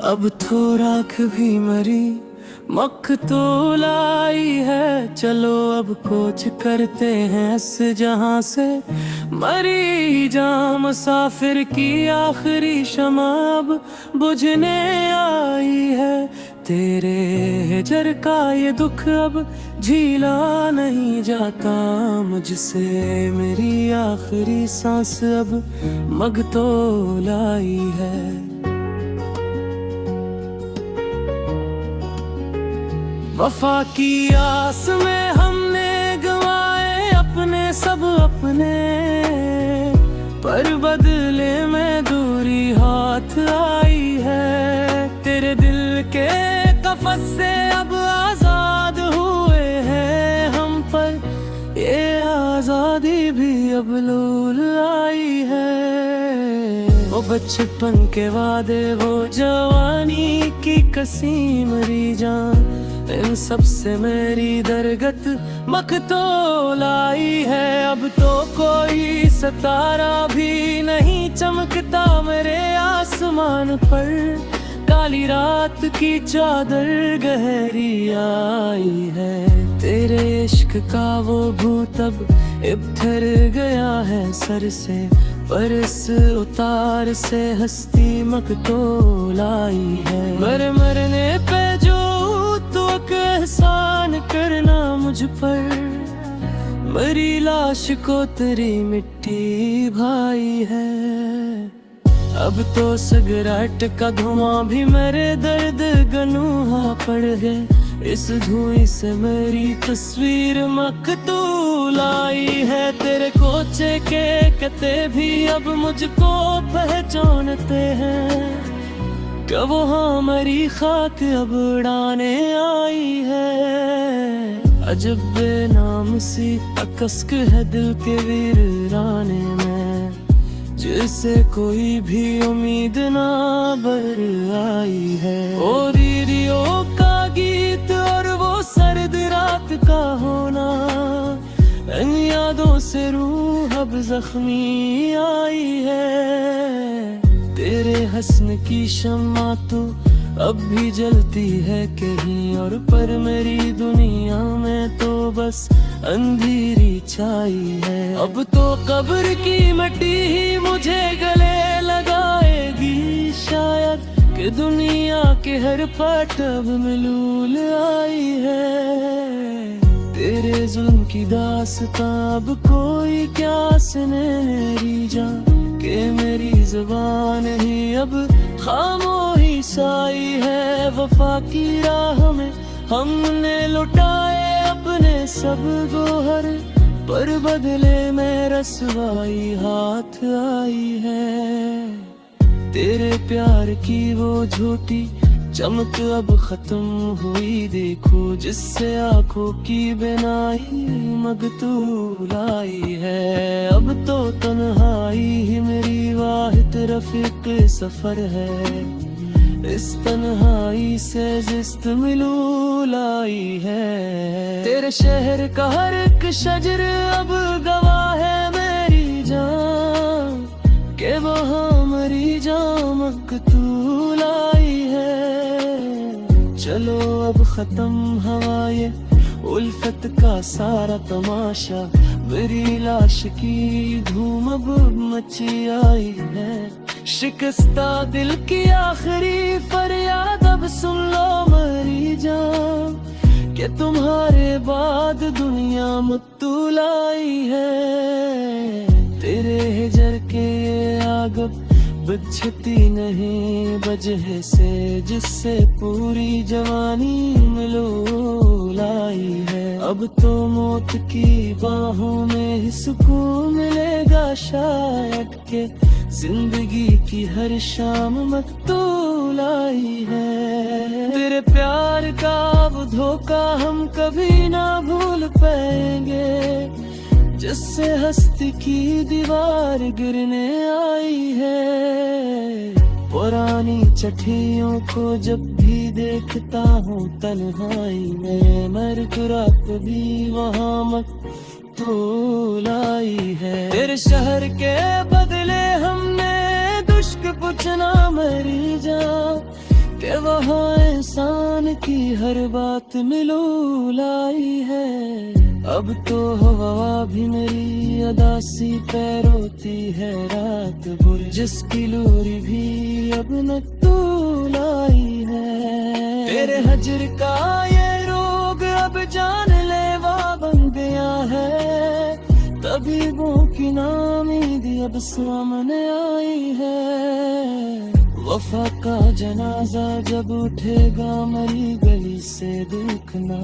अब तो राख भी मरी मख तो लाई है। चलो अब कोच करते हैं इस जहां से। मरी जा मुसाफिर की आखिरी शमा अब बुझने आई है। तेरे हिजर का ये दुख अब झीला नहीं जाता मुझसे। मेरी आखिरी सांस अब मग तो लाई है। वफा की आस में हमने गंवाए अपने सब अपने, पर बदले में दूरी हाथ आई है। तेरे दिल के कफस से अब आजाद हुए हैं हम, पर ये आजादी भी अब लोल आई है। वो बचपन के वादे, वो जवानी की कसी मरी जान, इन सब से मेरी दरगत मखतोल आई है। अब तो कोई सितारा भी नहीं चमकता मेरे आसमान पर। काली रात की चादर गहरी आई है। तेरे इश्क का वो भूत अब उतर गया है सर से, पर इस उतार से हस्ती मखतोल आई है। मरने पे जो तो एहसान करना मुझ पर, मरी लाश को तेरी मिट्टी भाई है। अब तो सिगरेट का धुआं भी मेरे दर्द गनूहा पड़ गए। इस धुएं से मेरी तस्वीर मखतूल आई है। तेरे कोचे के कते भी अब मुझको पहचानते हैं, क्या वो हमारी खाक अब उड़ाने आई है। अजब बेनाम सी अकस्क है दिल के वीराने में, जिसे कोई भी उम्मीद ना बर आई है। ओ दीदियों का गीत और वो सर्द रात का होना, इन यादों से रूह अब जख्मी आई है। तेरे हस्न की शम्मा तो अब भी जलती है कहीं और, पर मेरी दुनिया में तो बस अंधेरी छाई है। अब तो कब्र की मिट्टी ही मुझे गले लगाएगी शायद, कि दुनिया के हर पट अब मलूल आई है। तेरे जुल्म की दास्तां अब कोई क्या सुने मेरी जान, कि मेरी ज़ुबान ही अब खामोशी साई है। वफा की राह में हमने लुटाए अपने सब गोहर, पर बदले में रसवाई हाथ आई है। तेरे प्यार की वो झूठी चमक अब खत्म हुई देखो, जिससे आंखों की बिनाई मखतूल आई है। अब तो तन्हाई ही मेरी वाहिद रफीक सफर है, इस तन्हाई से जिस्त मिलूल आई है। तेरे शहर का हर एक शजर अब गवाह है मेरी जान, के वहाँ मरी जान मखतूल आई है। चलो अब खत्म हवाए उल्फत का सारा तमाशा, मेरी लाश की धूम अब मची आई है। शिकस्ता दिल की आखिरी फरियाद अब सुन लो मरी जान, कि तुम्हारे बाद दुनिया मखतूल आई है। तेरे हिजर के आग बुझती नहीं वजह से, जिससे पूरी जवानी मलूल आई है। अब तो मौत की बाहों में ही सुकून मिलेगा शायद, के जिंदगी की हर शाम मखतूल आई है। तेरे प्यार का वो धोखा हम कभी ना भूल पाएंगे, जिससे हस्ती की दीवार गिरने आई है। पुरानी चिट्ठियों को जब भी देखता हूँ तन्हाई में, मरकुरात भी वहाँ मखतूल आई है। तेरे शहर के बदले हमने दुश्क पूछना मरी जा, कि वहाँ एहसान की हर बात मिलो लाई है। अब तो हवा भी मेरी अदासी पे रोती है रात भर, जिसकी लोरी भी अब न तू लाई है। तेरे हजर का ये रोग अब जानलेवा बन गया है, तबीबों की नामीदी अब सामने आई है। वफा का जनाजा जब उठेगा मरी गली से देखना,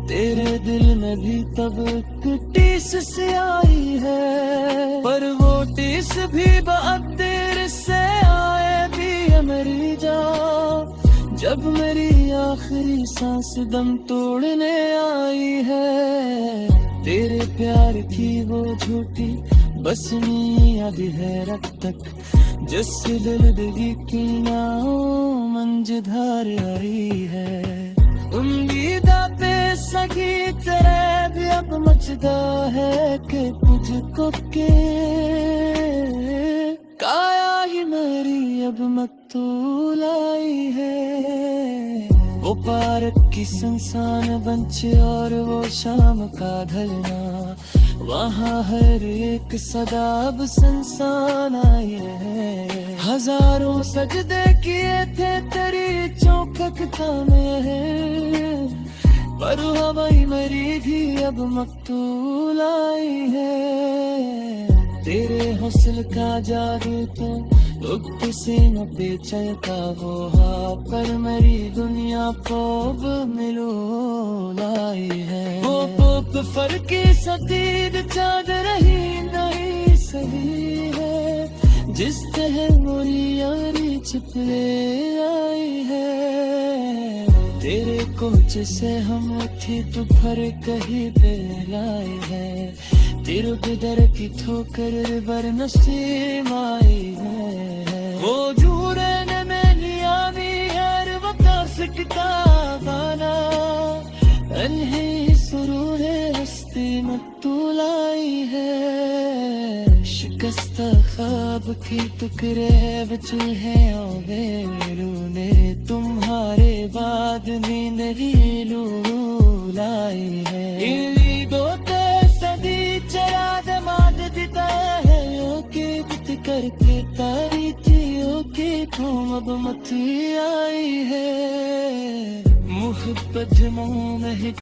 तेरे दिल में भी तब एक टीस से आई है। पर वो टीस भी बहुत देर से आए भी है मेरी जान, जब मेरी आखिरी सांस दम तोड़ने आई है। तेरे प्यार की वो झूठी बस याद है रब तक, जिससे दिलदगी की नाव मंझधार आई है। उम्मीदा पे सगी तेरे भी अब मचदा है कि मुझको के काया ही मेरी अब मकतूल आई है। वो पार्क की संसान बंच और वो शाम का ढलना, वहाँ हर एक सदा अब संसान आई है। हजारों सजदे किए थे तेरी चौखट में है, पर हवाई मरी भी अब मकतूल आई है। तेरे हुस्न का जादू तो किसी न पे चलता वो, पर मेरी दुनिया पोब मिलो लाई है। वो पोप फर्की सतीद चादर ही नहीं सही है, जिस तरह मोरी यारी छिपले आई है। तेरे कोच से हम उठी तो फर कहीं पे लाई है, तेरे बिदर की ठोकर बर नसीब आई है। वो जूरन में नियामी हर वक्त सिकता गाना, अनही सुरूर हस्ती मकतूल आई है। शिकस्ता ख्वाब की टुकड़े बचे हैं ने, तुम्हारे बाद नींद ही लाई है। दो सदी चरा दमाद दिता है यो के बित करके तारी थी यो के तुम अब मत आई है। मुहब्बत मुँह में